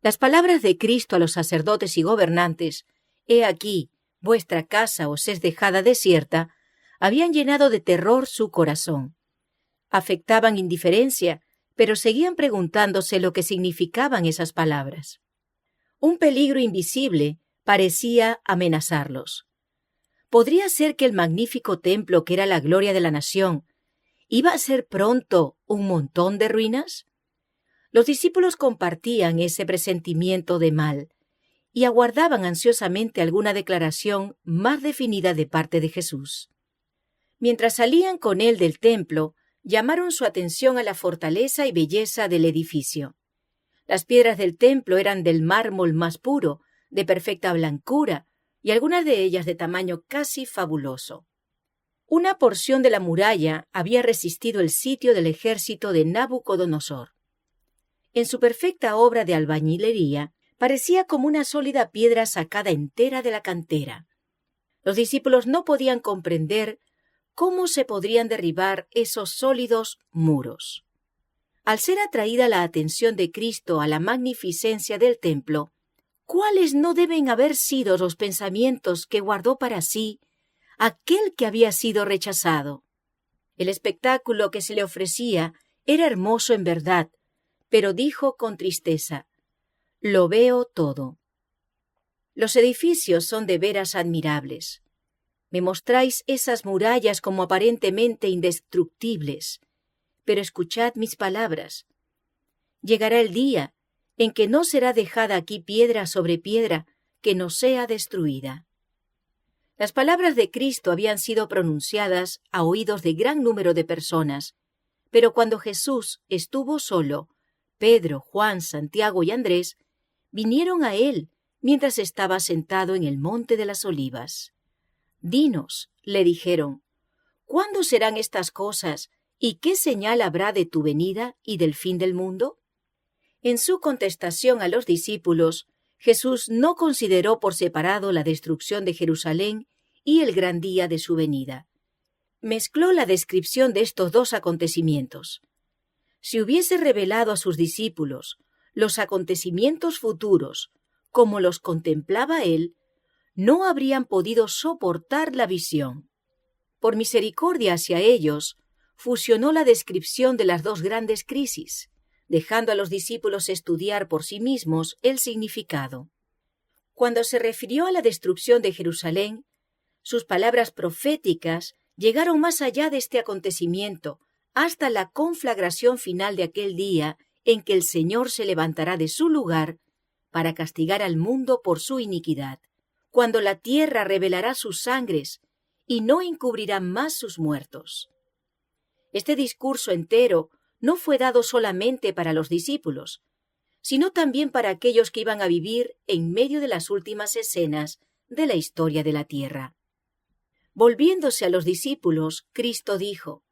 Las palabras de Cristo a los sacerdotes y gobernantes, «He aquí, vuestra casa os es dejada desierta», habían llenado de terror su corazón. Afectaban indiferencia, pero seguían preguntándose lo que significaban esas palabras. Un peligro invisible parecía amenazarlos. ¿Podría ser que el magnífico templo que era la gloria de la nación iba a ser pronto un montón de ruinas? Los discípulos compartían ese presentimiento de mal y aguardaban ansiosamente alguna declaración más definida de parte de Jesús. Mientras salían con él del templo, llamaron su atención a la fortaleza y belleza del edificio. Las piedras del templo eran del mármol más puro, de perfecta blancura, y algunas de ellas de tamaño casi fabuloso. Una porción de la muralla había resistido el sitio del ejército de Nabucodonosor. En su perfecta obra de albañilería, parecía como una sólida piedra sacada entera de la cantera. Los discípulos no podían comprender cómo se podrían derribar esos sólidos muros. Al ser atraída la atención de Cristo a la magnificencia del templo, ¿cuáles no deben haber sido los pensamientos que guardó para sí aquel que había sido rechazado? El espectáculo que se le ofrecía era hermoso en verdad, pero dijo con tristeza: «Lo veo todo». Los edificios son de veras admirables. Me mostráis esas murallas como aparentemente indestructibles, pero escuchad mis palabras. Llegará el día en que no será dejada aquí piedra sobre piedra que no sea destruida. Las palabras de Cristo habían sido pronunciadas a oídos de gran número de personas, pero cuando Jesús estuvo solo, Pedro, Juan, Santiago y Andrés vinieron a él mientras estaba sentado en el monte de las Olivas. «Dinos», le dijeron, «¿cuándo serán estas cosas y qué señal habrá de tu venida y del fin del mundo?» En su contestación a los discípulos, Jesús no consideró por separado la destrucción de Jerusalén y el gran día de su venida. Mezcló la descripción de estos dos acontecimientos. Si hubiese revelado a sus discípulos los acontecimientos futuros como los contemplaba él, no habrían podido soportar la visión. Por misericordia hacia ellos, fusionó la descripción de las dos grandes crisis, dejando a los discípulos estudiar por sí mismos el significado. Cuando se refirió a la destrucción de Jerusalén, sus palabras proféticas llegaron más allá de este acontecimiento, hasta la conflagración final de aquel día en que el Señor se levantará de su lugar para castigar al mundo por su iniquidad, cuando la tierra revelará sus sangres y no encubrirá más sus muertos. Este discurso entero no fue dado solamente para los discípulos, sino también para aquellos que iban a vivir en medio de las últimas escenas de la historia de la tierra. Volviéndose a los discípulos, Cristo dijo: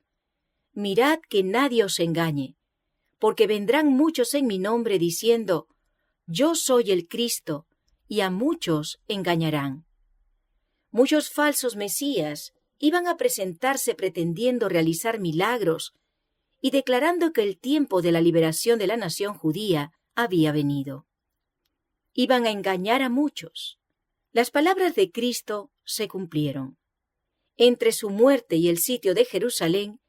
«Mirad que nadie os engañe, porque vendrán muchos en mi nombre diciendo: Yo soy el Cristo, y a muchos engañarán». Muchos falsos mesías iban a presentarse pretendiendo realizar milagros y declarando que el tiempo de la liberación de la nación judía había venido. Iban a engañar a muchos. Las palabras de Cristo se cumplieron. Entre su muerte y el sitio de Jerusalén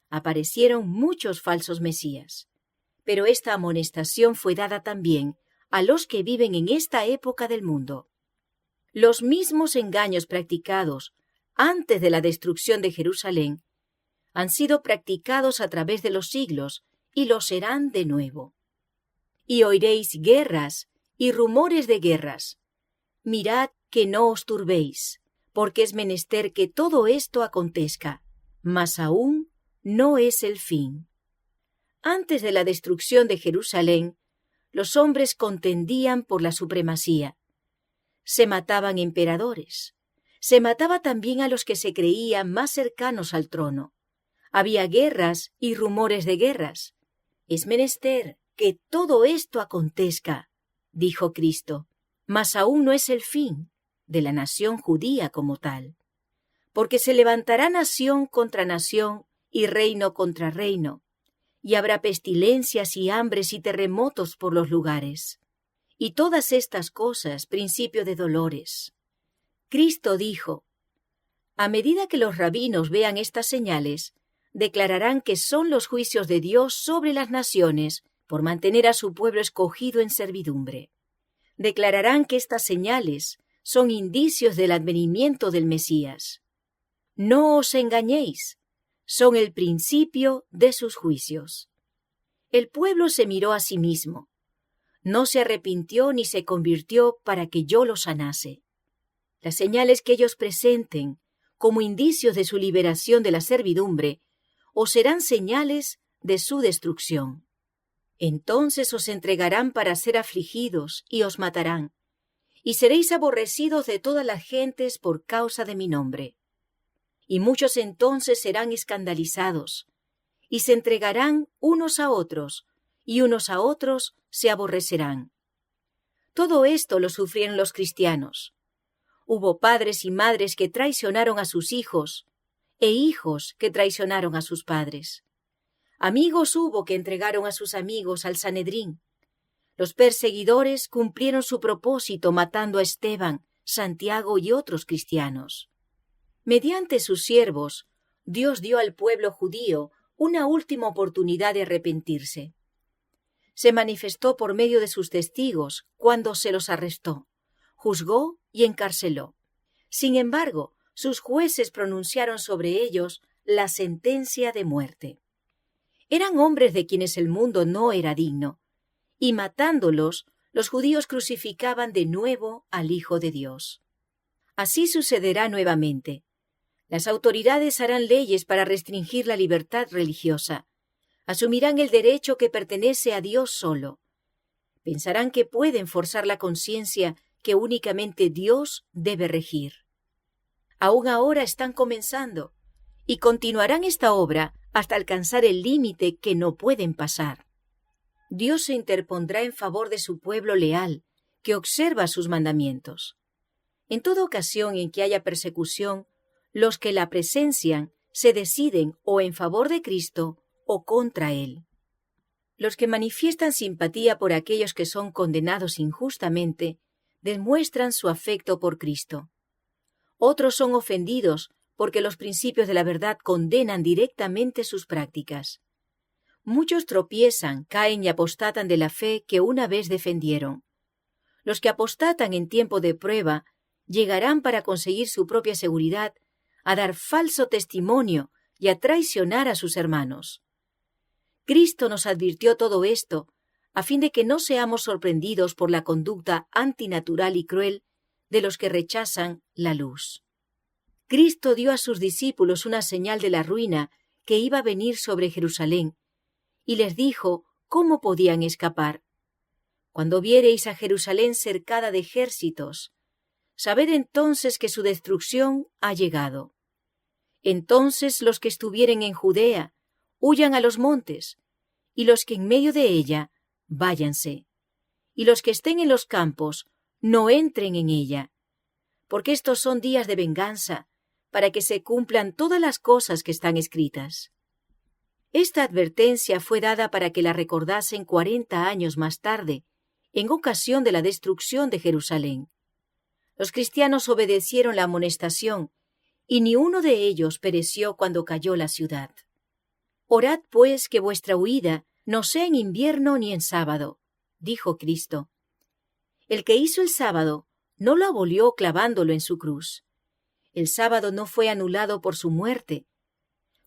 aparecieron muchos falsos mesías. Pero esta amonestación fue dada también a los que viven en esta época del mundo. Los mismos engaños practicados antes de la destrucción de Jerusalén han sido practicados a través de los siglos y lo serán de nuevo. Y oiréis guerras y rumores de guerras. Mirad que no os turbéis, porque es menester que todo esto acontezca, mas aún no es el fin. Antes de la destrucción de Jerusalén, los hombres contendían por la supremacía. Se mataban emperadores. Se mataba también a los que se creían más cercanos al trono. Había guerras y rumores de guerras. Es menester que todo esto acontezca, dijo Cristo, mas aún no es el fin de la nación judía como tal. Porque se levantará nación contra nación y reino contra reino, y habrá pestilencias y hambres y terremotos por los lugares. y todas estas cosas principio de dolores. Cristo dijo: a medida que los rabinos vean estas señales, declararán que son los juicios de Dios sobre las naciones por mantener a su pueblo escogido en servidumbre. Declararán que estas señales son indicios del advenimiento del Mesías. No os engañéis, son el principio de sus juicios. El pueblo se miró a sí mismo. No se arrepintió ni se convirtió para que yo lo sanase. Las señales que ellos presenten como indicios de su liberación de la servidumbre os serán señales de su destrucción. Entonces os entregarán para ser afligidos y os matarán, y seréis aborrecidos de todas las gentes por causa de mi nombre. Y muchos entonces serán escandalizados, y se entregarán unos a otros, y unos a otros se aborrecerán. Todo esto lo sufrieron los cristianos. Hubo padres y madres que traicionaron a sus hijos, e hijos que traicionaron a sus padres. Amigos hubo que entregaron a sus amigos al Sanedrín. Los perseguidores cumplieron su propósito matando a Esteban, Santiago y otros cristianos. Mediante sus siervos, Dios dio al pueblo judío una última oportunidad de arrepentirse. Se manifestó por medio de sus testigos cuando se los arrestó, juzgó y encarceló. Sin embargo, sus jueces pronunciaron sobre ellos la sentencia de muerte. Eran hombres de quienes el mundo no era digno, y matándolos, los judíos crucificaban de nuevo al Hijo de Dios. Así sucederá nuevamente. Las autoridades harán leyes para restringir la libertad religiosa. Asumirán el derecho que pertenece a Dios solo. Pensarán que pueden forzar la conciencia que únicamente Dios debe regir. Aún ahora están comenzando, y continuarán esta obra hasta alcanzar el límite que no pueden pasar. Dios se interpondrá en favor de su pueblo leal, que observa sus mandamientos. En toda ocasión en que haya persecución, los que la presencian se deciden o en favor de Cristo o contra Él. Los que manifiestan simpatía por aquellos que son condenados injustamente, demuestran su afecto por Cristo. Otros son ofendidos porque los principios de la verdad condenan directamente sus prácticas. Muchos tropiezan, caen y apostatan de la fe que una vez defendieron. Los que apostatan en tiempo de prueba llegarán para conseguir su propia seguridad a dar falso testimonio y a traicionar a sus hermanos. Cristo nos advirtió todo esto a fin de que no seamos sorprendidos por la conducta antinatural y cruel de los que rechazan la luz. Cristo dio a sus discípulos una señal de la ruina que iba a venir sobre Jerusalén, y les dijo cómo podían escapar. Cuando viereis a Jerusalén cercada de ejércitos, sabed entonces que su destrucción ha llegado. Entonces los que estuvieren en Judea, huyan a los montes, y los que en medio de ella, váyanse. Y los que estén en los campos, no entren en ella, porque estos son días de venganza, para que se cumplan todas las cosas que están escritas. Esta advertencia fue dada para que la recordasen 40 años más tarde, en ocasión de la destrucción de Jerusalén. Los cristianos obedecieron la amonestación, y ni uno de ellos pereció cuando cayó la ciudad. Orad, pues, que vuestra huida no sea en invierno ni en sábado, dijo Cristo. El que hizo el sábado no lo abolió clavándolo en su cruz. El sábado no fue anulado por su muerte.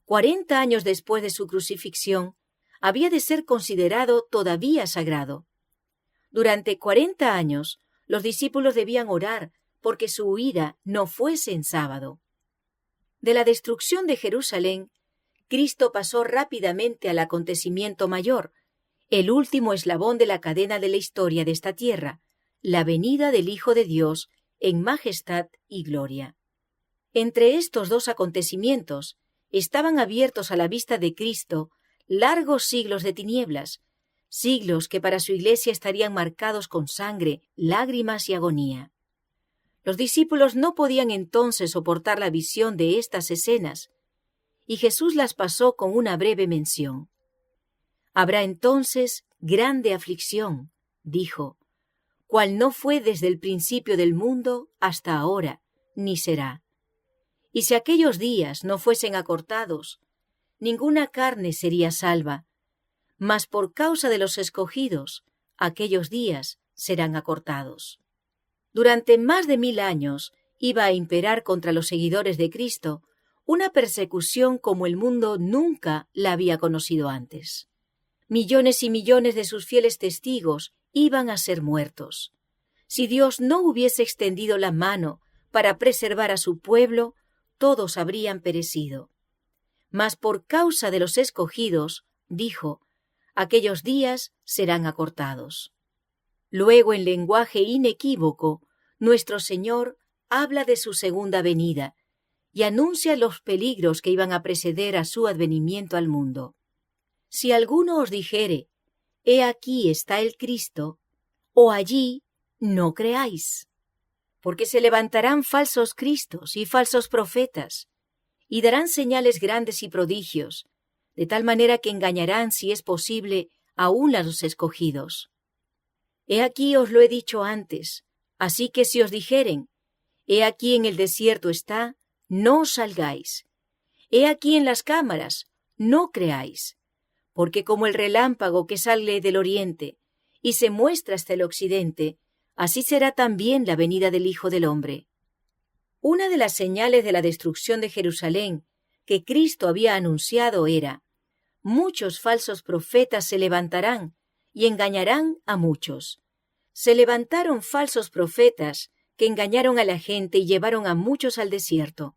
40 años después de su crucifixión, había de ser considerado todavía sagrado. Durante 40 años, los discípulos debían orar porque su huida no fuese en sábado. De la destrucción de Jerusalén, Cristo pasó rápidamente al acontecimiento mayor, el último eslabón de la cadena de la historia de esta tierra, la venida del Hijo de Dios en majestad y gloria. Entre estos dos acontecimientos estaban abiertos a la vista de Cristo largos siglos de tinieblas, siglos que para su iglesia estarían marcados con sangre, lágrimas y agonía. Los discípulos no podían entonces soportar la visión de estas escenas, y Jesús las pasó con una breve mención. Habrá entonces grande aflicción, dijo, cual no fue desde el principio del mundo hasta ahora, ni será. Y si aquellos días no fuesen acortados, ninguna carne sería salva, mas por causa de los escogidos, aquellos días serán acortados. Durante más de 1000 años iba a imperar contra los seguidores de Cristo una persecución como el mundo nunca la había conocido antes. Millones y millones de sus fieles testigos iban a ser muertos. Si Dios no hubiese extendido la mano para preservar a su pueblo, todos habrían perecido. Mas por causa de los escogidos, dijo, aquellos días serán acortados. Luego, en lenguaje inequívoco, nuestro Señor habla de su segunda venida y anuncia los peligros que iban a preceder a su advenimiento al mundo. Si alguno os dijere, he aquí está el Cristo, o allí, no creáis, porque se levantarán falsos cristos y falsos profetas, y darán señales grandes y prodigios, de tal manera que engañarán, si es posible, aún a los escogidos. He aquí os lo he dicho antes, así que si os dijeren, he aquí en el desierto está, no os salgáis. He aquí en las cámaras, no creáis. Porque como el relámpago que sale del oriente y se muestra hasta el occidente, así será también la venida del Hijo del Hombre. Una de las señales de la destrucción de Jerusalén que Cristo había anunciado era: muchos falsos profetas se levantarán y engañarán a muchos. Se levantaron falsos profetas que engañaron a la gente y llevaron a muchos al desierto.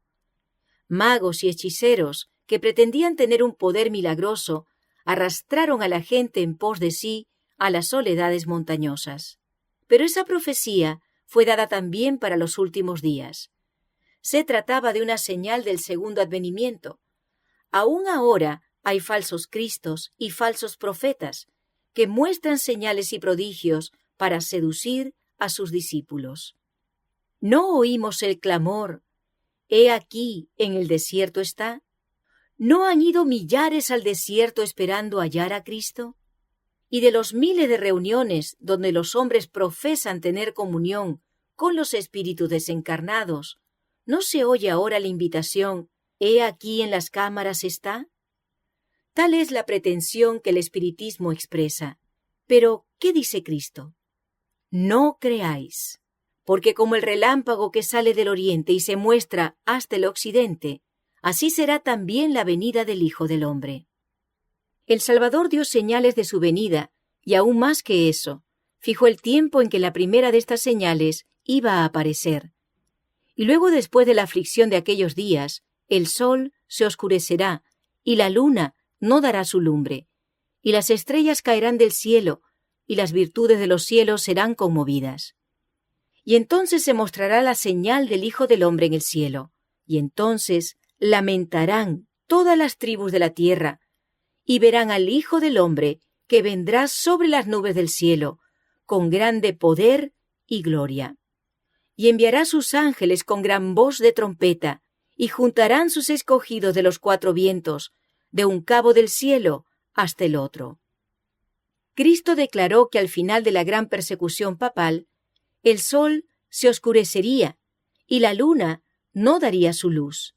Magos y hechiceros que pretendían tener un poder milagroso arrastraron a la gente en pos de sí a las soledades montañosas. Pero esa profecía fue dada también para los últimos días. Se trataba de una señal del segundo advenimiento. Aún ahora hay falsos cristos y falsos profetas que muestran señales y prodigios para seducir a sus discípulos. ¿No oímos el clamor? He aquí, en el desierto está. ¿No han ido millares al desierto esperando hallar a Cristo? Y de los miles de reuniones donde los hombres profesan tener comunión con los espíritus desencarnados, ¿no se oye ahora la invitación, he aquí en las cámaras está? Tal es la pretensión que el espiritismo expresa. Pero, ¿qué dice Cristo? No creáis, porque como el relámpago que sale del oriente y se muestra hasta el occidente, así será también la venida del Hijo del Hombre. El Salvador dio señales de su venida, y aún más que eso, fijó el tiempo en que la primera de estas señales iba a aparecer. Y luego, después de la aflicción de aquellos días, el sol se oscurecerá, y la luna no dará su lumbre, y las estrellas caerán del cielo, y las virtudes de los cielos serán conmovidas. Y entonces se mostrará la señal del Hijo del Hombre en el cielo, y entonces lamentarán todas las tribus de la tierra, y verán al Hijo del Hombre que vendrá sobre las nubes del cielo, con grande poder y gloria. Y enviará sus ángeles con gran voz de trompeta, y juntarán sus escogidos de los 4 vientos, de un cabo del cielo hasta el otro. Cristo declaró que al final de la gran persecución papal, el sol se oscurecería, y la luna no daría su luz.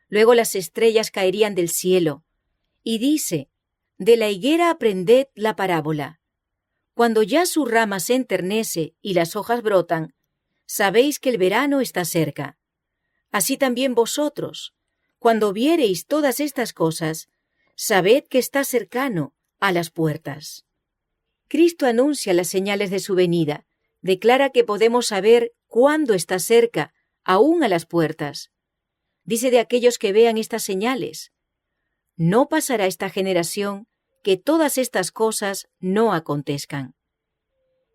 Luego las estrellas caerían del cielo, y dice, de la higuera aprended la parábola. Cuando ya su rama se enternece y las hojas brotan, sabéis que el verano está cerca. Así también vosotros, cuando viereis todas estas cosas, sabed que está cercano a las puertas. Cristo anuncia las señales de su venida, declara que podemos saber cuándo está cerca, aún a las puertas. Dice de aquellos que vean estas señales: no pasará esta generación que todas estas cosas no acontezcan.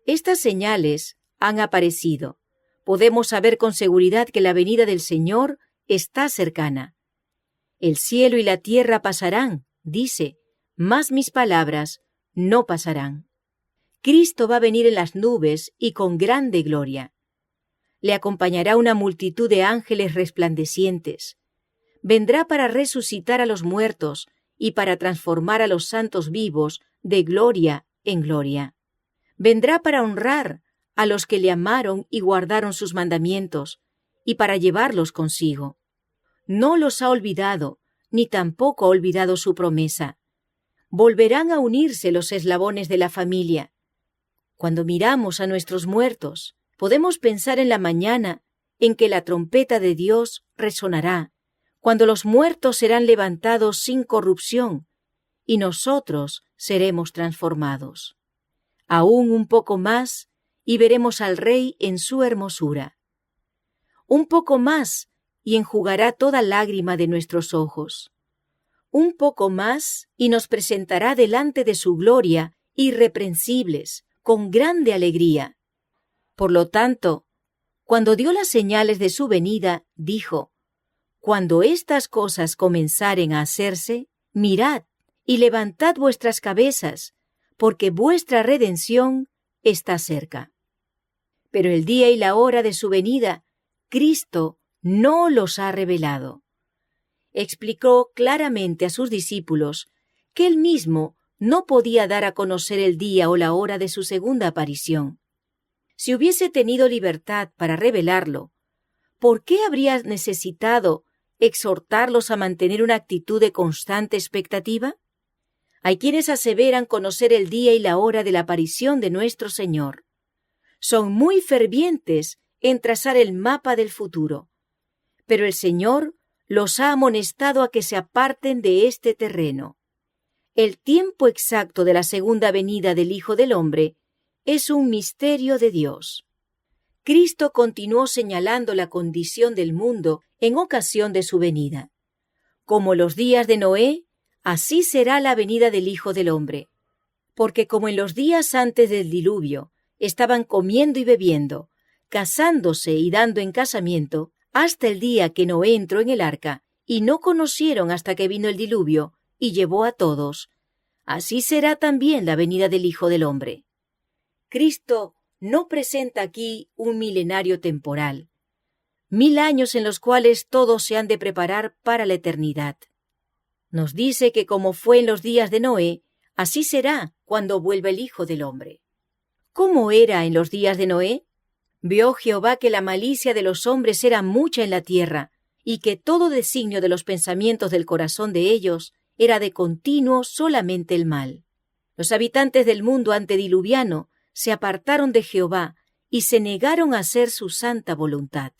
Estas señales han aparecido. Podemos saber con seguridad que la venida del Señor está cercana. El cielo y la tierra pasarán, dice, mas mis palabras no pasarán. Cristo va a venir en las nubes y con grande gloria. Le acompañará una multitud de ángeles resplandecientes. Vendrá para resucitar a los muertos y para transformar a los santos vivos de gloria en gloria. Vendrá para honrar a los que le amaron y guardaron sus mandamientos, y para llevarlos consigo. No los ha olvidado, ni tampoco ha olvidado su promesa. Volverán a unirse los eslabones de la familia. Cuando miramos a nuestros muertos, podemos pensar en la mañana en que la trompeta de Dios resonará, cuando los muertos serán levantados sin corrupción, y nosotros seremos transformados. Aún un poco más, y veremos al Rey en su hermosura. Un poco más, y enjugará toda lágrima de nuestros ojos. Un poco más, y nos presentará delante de su gloria, irreprensibles, con grande alegría. Por lo tanto, cuando dio las señales de su venida, dijo: Cuando estas cosas comenzaren a hacerse, mirad y levantad vuestras cabezas, porque vuestra redención está cerca. Pero el día y la hora de su venida, Cristo no los ha revelado. Explicó claramente a sus discípulos que él mismo no podía dar a conocer el día o la hora de su segunda aparición. Si hubiese tenido libertad para revelarlo, ¿por qué habría necesitado exhortarlos a mantener una actitud de constante expectativa? Hay quienes aseveran conocer el día y la hora de la aparición de nuestro Señor. Son muy fervientes en trazar el mapa del futuro, pero el Señor los ha amonestado a que se aparten de este terreno. El tiempo exacto de la segunda venida del Hijo del Hombre es un misterio de Dios. Cristo continuó señalando la condición del mundo en ocasión de su venida. Como los días de Noé, así será la venida del Hijo del Hombre. Porque como en los días antes del diluvio estaban comiendo y bebiendo, casándose y dando en casamiento, hasta el día que Noé entró en el arca, y no conocieron hasta que vino el diluvio, y llevó a todos, así será también la venida del Hijo del Hombre. Cristo no presenta aquí un milenario temporal, 1000 años en los cuales todos se han de preparar para la eternidad. Nos dice que como fue en los días de Noé, así será cuando vuelva el Hijo del Hombre. ¿Cómo era en los días de Noé? Vio Jehová que la malicia de los hombres era mucha en la tierra, y que todo designio de los pensamientos del corazón de ellos era de continuo solamente el mal. Los habitantes del mundo antediluviano se apartaron de Jehová y se negaron a hacer su santa voluntad.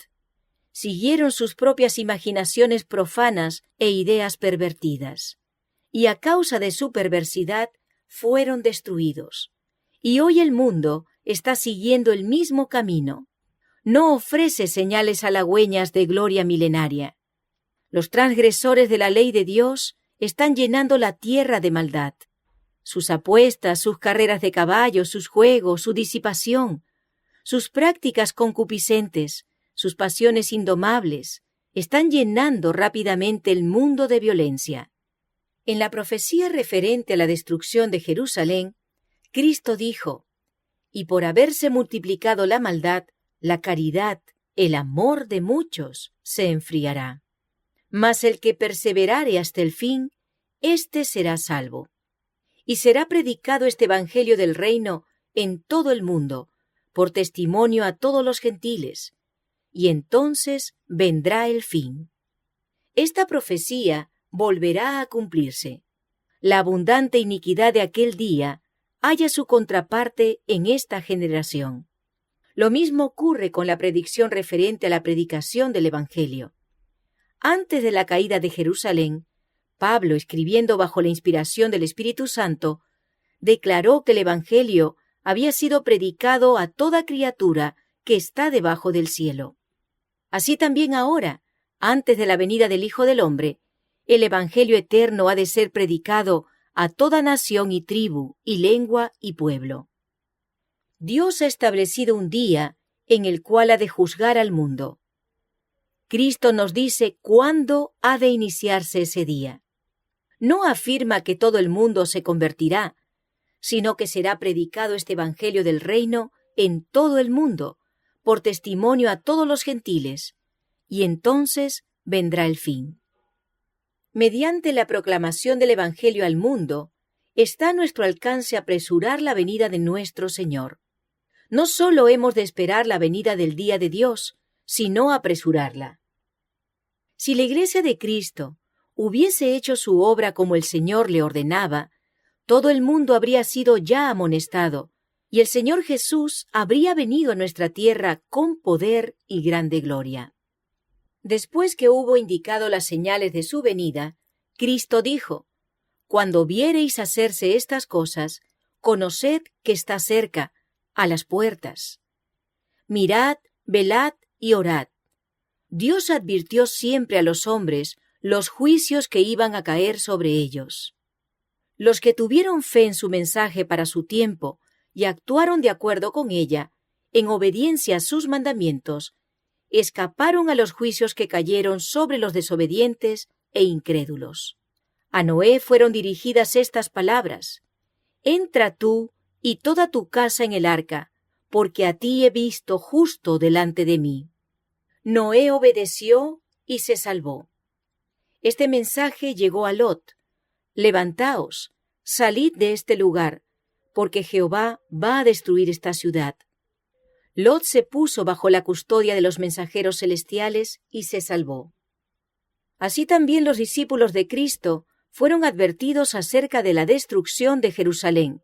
Siguieron sus propias imaginaciones profanas e ideas pervertidas, y a causa de su perversidad fueron destruidos. Y hoy el mundo está siguiendo el mismo camino. No ofrece señales halagüeñas de gloria milenaria. Los transgresores de la ley de Dios están llenando la tierra de maldad. Sus apuestas, sus carreras de caballos, sus juegos, su disipación, sus prácticas concupiscentes, sus pasiones indomables, están llenando rápidamente el mundo de violencia. En la profecía referente a la destrucción de Jerusalén, Cristo dijo: y por haberse multiplicado la maldad, la caridad, el amor de muchos se enfriará. Mas el que perseverare hasta el fin, éste será salvo. Y será predicado este evangelio del reino en todo el mundo, por testimonio a todos los gentiles, y entonces vendrá el fin. Esta profecía volverá a cumplirse. La abundante iniquidad de aquel día halla su contraparte en esta generación. Lo mismo ocurre con la predicción referente a la predicación del Evangelio. Antes de la caída de Jerusalén, Pablo, escribiendo bajo la inspiración del Espíritu Santo, declaró que el Evangelio había sido predicado a toda criatura que está debajo del cielo. Así también ahora, antes de la venida del Hijo del Hombre, el Evangelio eterno ha de ser predicado a toda nación y tribu y lengua y pueblo. Dios ha establecido un día en el cual ha de juzgar al mundo. Cristo nos dice cuándo ha de iniciarse ese día. No afirma que todo el mundo se convertirá, sino que será predicado este Evangelio del reino en todo el mundo, por testimonio a todos los gentiles, y entonces vendrá el fin. Mediante la proclamación del Evangelio al mundo, está a nuestro alcance apresurar la venida de nuestro Señor. No solo hemos de esperar la venida del día de Dios, sino apresurarla. Si la Iglesia de Cristo hubiese hecho su obra como el Señor le ordenaba, todo el mundo habría sido ya amonestado, y el Señor Jesús habría venido a nuestra tierra con poder y grande gloria. Después que hubo indicado las señales de su venida, Cristo dijo: «Cuando viereis hacerse estas cosas, conoced que está cerca, a las puertas. Mirad, velad y orad». Dios advirtió siempre a los hombres los juicios que iban a caer sobre ellos. Los que tuvieron fe en su mensaje para su tiempo y actuaron de acuerdo con ella, en obediencia a sus mandamientos, escaparon a los juicios que cayeron sobre los desobedientes e incrédulos. A Noé fueron dirigidas estas palabras: «Entra tú y toda tu casa en el arca, porque a ti he visto justo delante de mí». Noé obedeció y se salvó. Este mensaje llegó a Lot: «Levantaos, salid de este lugar, porque Jehová va a destruir esta ciudad». Lot se puso bajo la custodia de los mensajeros celestiales y se salvó. Así también los discípulos de Cristo fueron advertidos acerca de la destrucción de Jerusalén.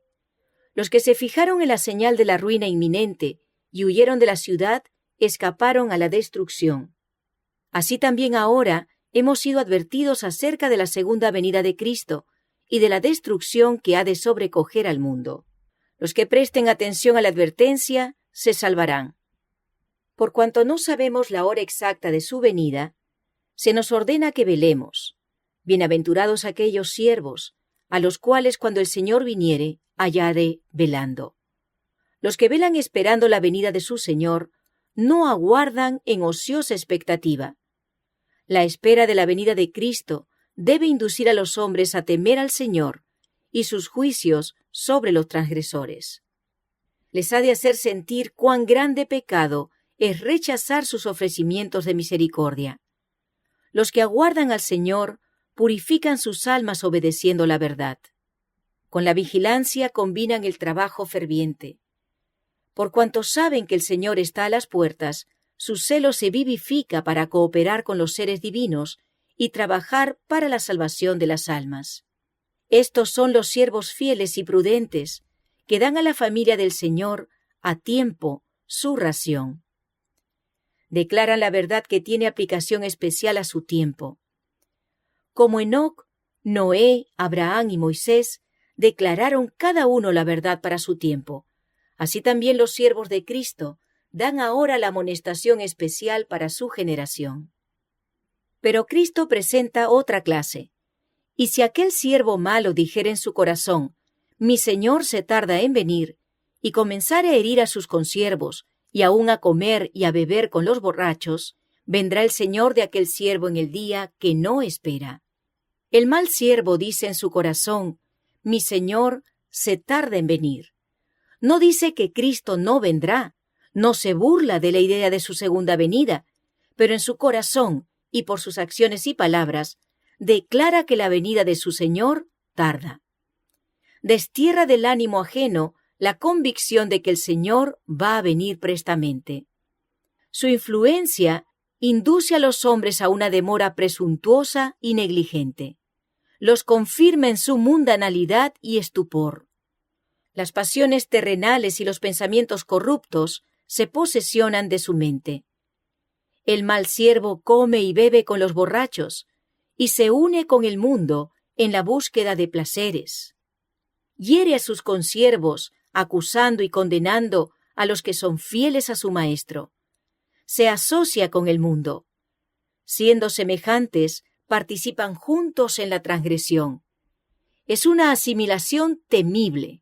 Los que se fijaron en la señal de la ruina inminente y huyeron de la ciudad escaparon a la destrucción. Así también ahora hemos sido advertidos acerca de la segunda venida de Cristo y de la destrucción que ha de sobrecoger al mundo. Los que presten atención a la advertencia se salvarán. Por cuanto no sabemos la hora exacta de su venida, se nos ordena que velemos. Bienaventurados aquellos siervos, a los cuales cuando el Señor viniere, hallare velando. Los que velan esperando la venida de su Señor, no aguardan en ociosa expectativa. La espera de la venida de Cristo debe inducir a los hombres a temer al Señor y sus juicios sobre los transgresores. Les ha de hacer sentir cuán grande pecado es rechazar sus ofrecimientos de misericordia. Los que aguardan al Señor purifican sus almas obedeciendo la verdad. Con la vigilancia combinan el trabajo ferviente. Por cuanto saben que el Señor está a las puertas, su celo se vivifica para cooperar con los seres divinos y trabajar para la salvación de las almas. Estos son los siervos fieles y prudentes que dan a la familia del Señor a tiempo su ración. Declaran la verdad que tiene aplicación especial a su tiempo. Como Enoc, Noé, Abraham y Moisés declararon cada uno la verdad para su tiempo. Así también los siervos de Cristo dan ahora la amonestación especial para su generación. Pero Cristo presenta otra clase. Y si aquel siervo malo dijera en su corazón: «Mi Señor se tarda en venir», y comenzara a herir a sus consiervos, y aun a comer y a beber con los borrachos, vendrá el Señor de aquel siervo en el día que no espera. El mal siervo dice en su corazón: «Mi Señor se tarda en venir». No dice que Cristo no vendrá, no se burla de la idea de su segunda venida, pero en su corazón y por sus acciones y palabras declara que la venida de su Señor tarda. Destierra del ánimo ajeno la convicción de que el Señor va a venir prestamente. Su influencia induce a los hombres a una demora presuntuosa y negligente. Los confirma en su mundanalidad y estupor. Las pasiones terrenales y los pensamientos corruptos se posesionan de su mente. El mal siervo come y bebe con los borrachos y se une con el mundo en la búsqueda de placeres. Hiere a sus consiervos, acusando y condenando a los que son fieles a su maestro. Se asocia con el mundo. Siendo semejantes, participan juntos en la transgresión. Es una asimilación temible.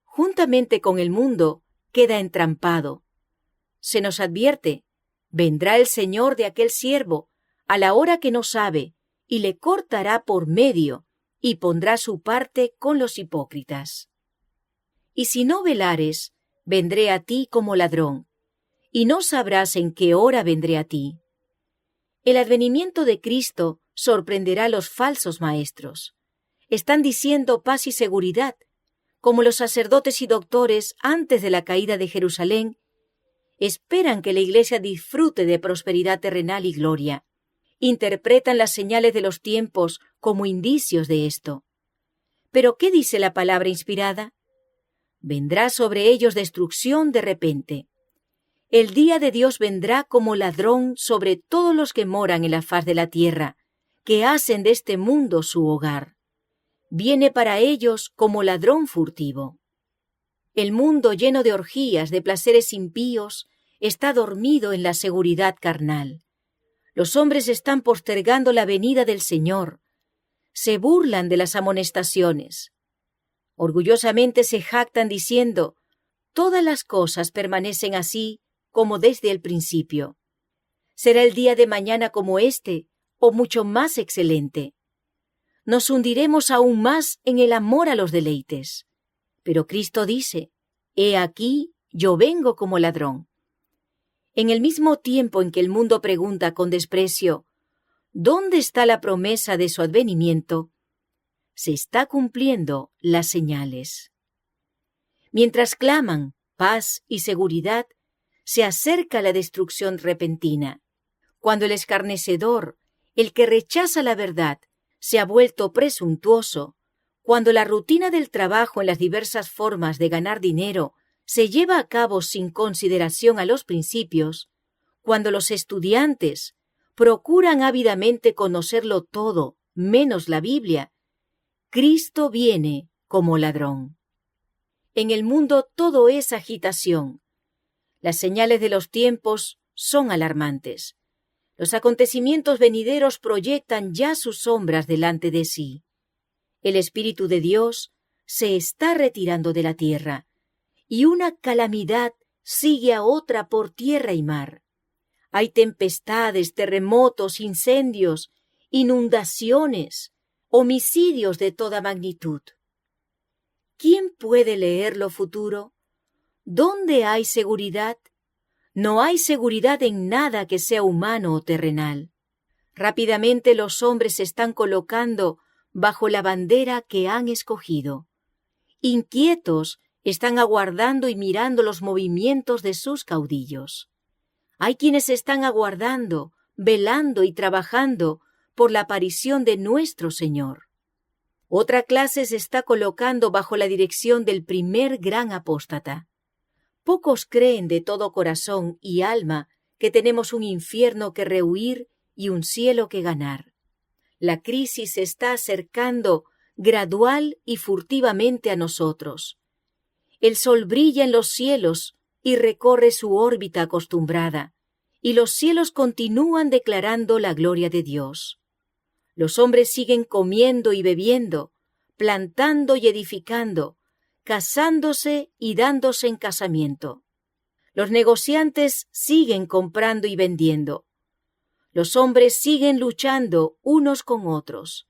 Juntamente con el mundo queda entrampado. Se nos advierte: vendrá el Señor de aquel siervo a la hora que no sabe, y le cortará por medio, y pondrá su parte con los hipócritas. Y si no velares, vendré a ti como ladrón, y no sabrás en qué hora vendré a ti. El advenimiento de Cristo sorprenderá a los falsos maestros. Están diciendo paz y seguridad, como los sacerdotes y doctores antes de la caída de Jerusalén, esperan que la Iglesia disfrute de prosperidad terrenal y gloria. Interpretan las señales de los tiempos como indicios de esto. ¿Pero qué dice la palabra inspirada? Vendrá sobre ellos destrucción de repente. El día de Dios vendrá como ladrón sobre todos los que moran en la faz de la tierra, que hacen de este mundo su hogar. Viene para ellos como ladrón furtivo. El mundo lleno de orgías, de placeres impíos, está dormido en la seguridad carnal. Los hombres están postergando la venida del Señor. Se burlan de las amonestaciones. Orgullosamente se jactan diciendo: todas las cosas permanecen así como desde el principio. ¿Será el día de mañana como este, o mucho más excelente? Nos hundiremos aún más en el amor a los deleites. Pero Cristo dice: he aquí, yo vengo como ladrón. En el mismo tiempo en que el mundo pregunta con desprecio: ¿dónde está la promesa de su advenimiento?, se está cumpliendo las señales. Mientras claman paz y seguridad, se acerca la destrucción repentina. Cuando el escarnecedor, el que rechaza la verdad, se ha vuelto presuntuoso, cuando la rutina del trabajo en las diversas formas de ganar dinero se lleva a cabo sin consideración a los principios, cuando los estudiantes procuran ávidamente conocerlo todo menos la Biblia, Cristo viene como ladrón. En el mundo todo es agitación. Las señales de los tiempos son alarmantes. Los acontecimientos venideros proyectan ya sus sombras delante de sí. El Espíritu de Dios se está retirando de la tierra, y una calamidad sigue a otra por tierra y mar. Hay tempestades, terremotos, incendios, inundaciones, homicidios de toda magnitud. ¿Quién puede leer lo futuro? ¿Dónde hay seguridad? No hay seguridad en nada que sea humano o terrenal. Rápidamente los hombres se están colocando bajo la bandera que han escogido. Inquietos están aguardando y mirando los movimientos de sus caudillos. Hay quienes están aguardando, velando y trabajando por la aparición de nuestro Señor. Otra clase se está colocando bajo la dirección del primer gran apóstata. Pocos creen de todo corazón y alma que tenemos un infierno que rehuir y un cielo que ganar. La crisis se está acercando gradual y furtivamente a nosotros. El sol brilla en los cielos y recorre su órbita acostumbrada, y los cielos continúan declarando la gloria de Dios. Los hombres siguen comiendo y bebiendo, plantando y edificando, casándose y dándose en casamiento. Los negociantes siguen comprando y vendiendo. Los hombres siguen luchando unos con otros,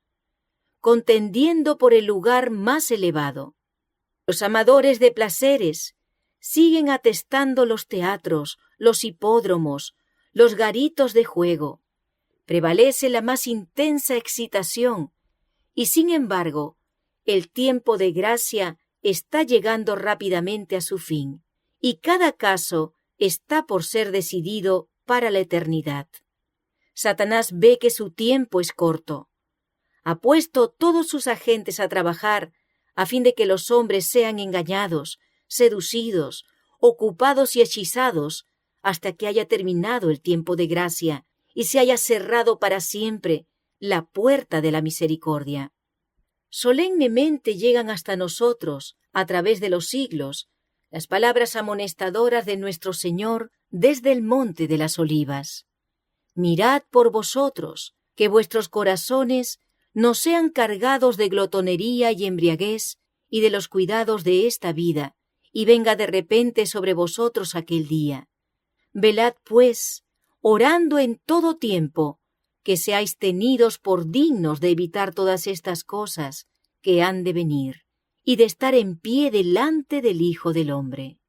contendiendo por el lugar más elevado. Los amadores de placeres siguen atestando los teatros, los hipódromos, los garitos de juego. Prevalece la más intensa excitación, y sin embargo, el tiempo de gracia está llegando rápidamente a su fin, y cada caso está por ser decidido para la eternidad. Satanás ve que su tiempo es corto. Ha puesto todos sus agentes a trabajar a fin de que los hombres sean engañados, seducidos, ocupados y hechizados hasta que haya terminado el tiempo de gracia y se haya cerrado para siempre la puerta de la misericordia. Solemnemente llegan hasta nosotros, a través de los siglos, las palabras amonestadoras de nuestro Señor desde el monte de las Olivas. Mirad por vosotros, que vuestros corazones no sean cargados de glotonería y embriaguez y de los cuidados de esta vida, y venga de repente sobre vosotros aquel día. Velad, pues, orando en todo tiempo, que seáis tenidos por dignos de evitar todas estas cosas que han de venir, y de estar en pie delante del Hijo del Hombre.